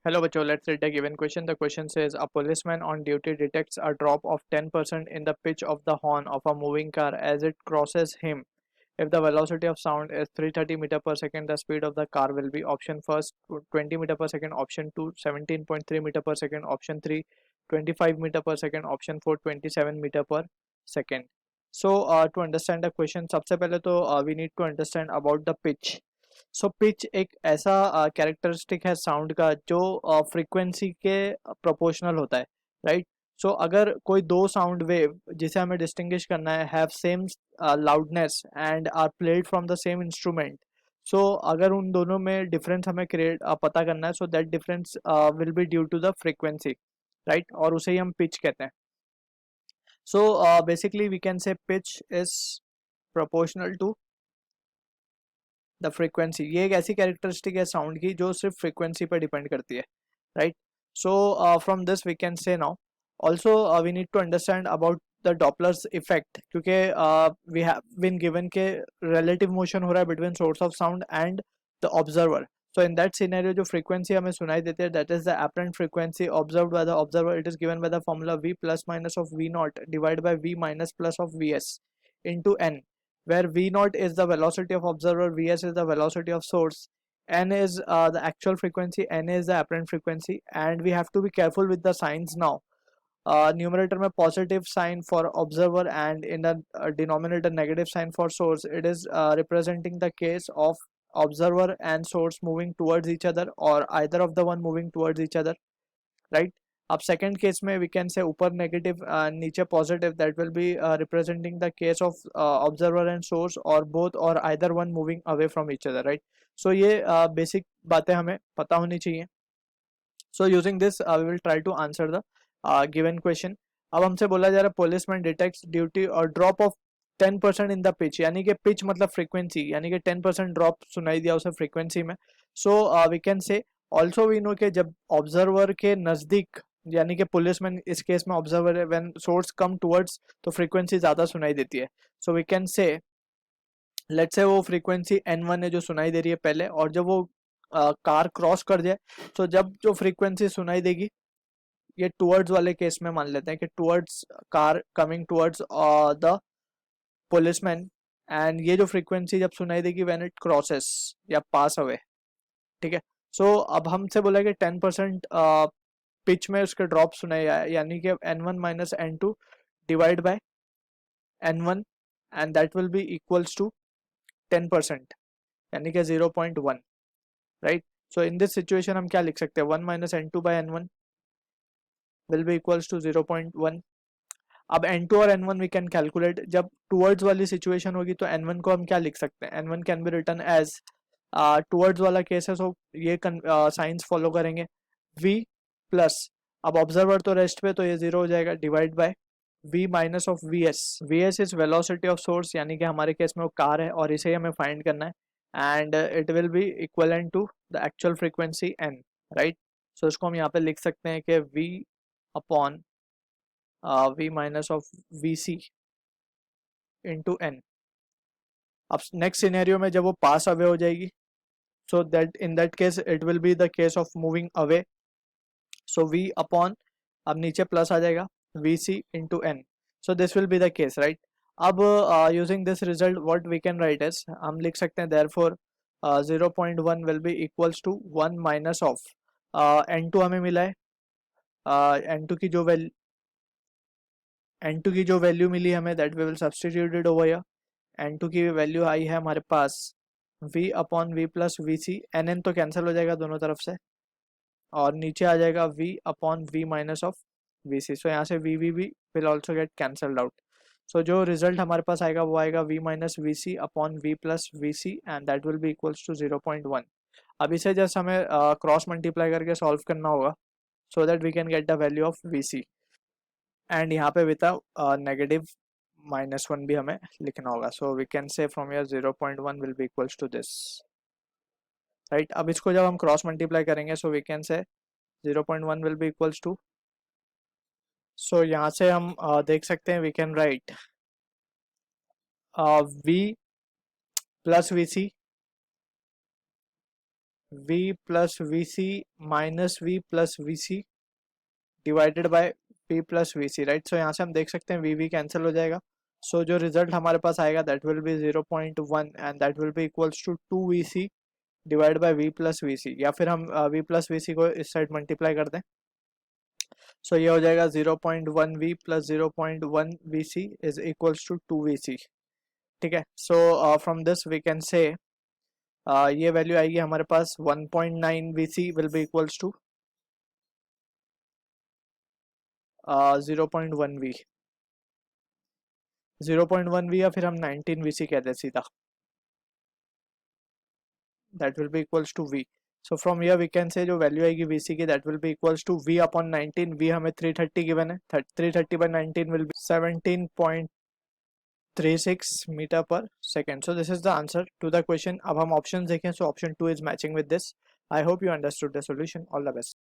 Hello, Bacho. Let's read the given question. The question says a policeman on duty detects a drop of 10% in the pitch of the horn of a moving car as it crosses him. If the velocity of sound is 330 meter per second, the speed of the car will be option first 20 meter per second, option 2 17.3 meter per second, option 3 25 meter per second, option 4 27 meter per second. So to understand the question, सबसे पहले तो we need to understand about the pitch. So pitch एक ऐसा characteristic है sound का जो frequency के proportional होता है, राइट. सो अगर कोई दो साउंड वेव जिसे हमें डिस्टिंग्विश करना है have same loudness and are played from the same instrument, so अगर उन दोनों में डिफरेंस हमें क्रिएट पता करना है, so that difference will be due to the frequency, right, और उसे ही हम पिच कहते हैं. So basically we can say pitch is proportional to the frequency. ये एक ऐसी कैरेक्टरिस्टिक है साउंड की जो सिर्फ फ्रीक्वेंसी पर डिपेंड करती है, right. So from this we can say now also we need to understand about the Doppler's effect, क्योंकि वी हैव बीन गिवन के रिलेटिव मोशन हो रहा है between source of sound and the observer. So in that scenario जो frequency हमें सुनाई देती है that is the apparent frequency observed by the observer. It is given by the formula v plus minus of v not divide by v minus plus of vs into n, where v naught is the velocity of observer, vs is the velocity of source, n is the actual frequency, n is the apparent frequency, and we have to be careful with the signs now. Numerator में positive sign for observer and in the denominator negative sign for source. It is representing the case of observer and source moving towards each other or either of the one moving towards each other, right. अब second case में we can say ऊपर negative नीचे positive, that will be representing the case of observer and source और both और either one moving away from each other, right. So ये basic बातें हमें पता होनी चाहिए. So using this we will try to answer the given question. अब हमसे बोला जा रहा है पुलिसमैन डिटेक्ट्स ड्यूटी और drop of 10% in the pitch, यानी कि पिच मतलब फ्रीक्वेंसी, यानी कि 10% ड्रॉप सुनाई दिया उसे फ्रीक्वेंसी में. So we can say also we know कि जब ऑब्जर्वर के नज़दीक, यानी कि पुलिसमैन इस केस में ऑब्जर्वर है, व्हेन सोर्स कम टुवर्ड्स तो फ्रीक्वेंसी ज़्यादा सुनाई देती है. So we can say let's say वो फ्रीक्वेंसी n1 है जो सुनाई दे रही है पहले, और जब वो कार क्रॉस कर जाए तो जब जो फ्रीक्वेंसी सुनाई देगी, ये टुवर्ड्स वाले केस में मान लेते हैं कि towards car coming towards the policeman, and ये जो फ्रीक्वेंसी जब सुनाई देगी व्हेन इट क्रॉसेस या पास अवे, ठीक है. सो अब हमसे बोला कि 10% पिच में उसके ड्रॉप सुनाई आया, यानी कि n1 minus n2 divide by n1 and that will be equals to 10%, यानी कि 0.1, right. So in this situation हम क्या लिख सकते हैं, 1 minus n2 by n1 will be equals to 0.1. अब n2 और n1 वी कैन कैलकुलेट. जब टुवर्ड्स वाली सिचुएशन होगी तो n1 को हम क्या लिख सकते हैं, n1 can be written as towards वाला केस है, सो ये साइंस फॉलो करेंगे v प्लस, अब ऑब्जर्वर तो रेस्ट पे तो ये 0 हो जाएगा, divide by v minus of vs. vs is velocity of source, यानी कि हमारे केस में वो कार है और इसे ही हमें फाइंड करना है, and it will be equivalent to the actual frequency n, right. So इसको हम यहाँ पे लिख सकते हैं कि v upon v minus of vc into n. अब नेक्स्ट सिनेरियो में जब वो पास अवे हो जाएगी, so that in that case it will be the case of moving away, so v upon, अब नीचे प्लस आ जाएगा, vc into n. So this will be the case, right. अब using this result what we can write is, हम लिख सकते हैं therefore 0.1 will be equals to 1 minus of n2 हमें मिला है, n2 की जो वैल्यू मिली हमें that we will substituted over here. n2 की वैल्यू आई है हमारे पास v upon v plus we c, nn तो कैंसिल हो जाएगा दोनों तरफ से, और नीचे आ जाएगा v upon v minus of we C. So यहाँ से v will also get cancelled out. So जो रिजल्ट हमारे पास आएगा वो आएगा v minus V C upon v plus we C, and that will be equals to 0.1. अब इसे जस्ट हमें क्रॉस मल्टीप्लाई करके सॉल्व करना होगा, so that we can get the value of we C, and यहाँ पे विद नेगेटिव -1 भी हमें लिखना होगा. So we can say from your 0.1 will be equals to this, right. अब इसको जब हम क्रॉस मल्टीप्लाई करेंगे, सो we can say 0.1 will be equals to, so यहाँ से हम देख सकते हैं we can write v plus we C v plus vc minus v plus vc divided by v plus vc, right. So यहाँ से हम देख सकते हैं v कैंसिल हो जाएगा। सो जो रिजल्ट हमारे पास आएगा that will be 0.1 and that will be equals to 2vc divide by v plus vc, या फिर हम v प्लस vc को इस साइड मल्टीप्लाई कर दें। सो ये हो जाएगा 0.1v plus 0.1vc is equals to 2vc, ठीक है। So from this we can say ये वैल्यू आएगी हमारे पास 1.9vc will be equals to 0.1v 0.1v, या फिर हम 19vc कहते हैं सीधा, that will be equals to v. So from here we can say जो वैल्यू आएगी vc की that will be equals to v upon 19. v हमें 330 गिवन है, 330 by 19 will be 17.36 meter per second. So this is the answer to the question. अब हम options देखें, so option 2 is matching with this. I hope you understood the solution. All the best.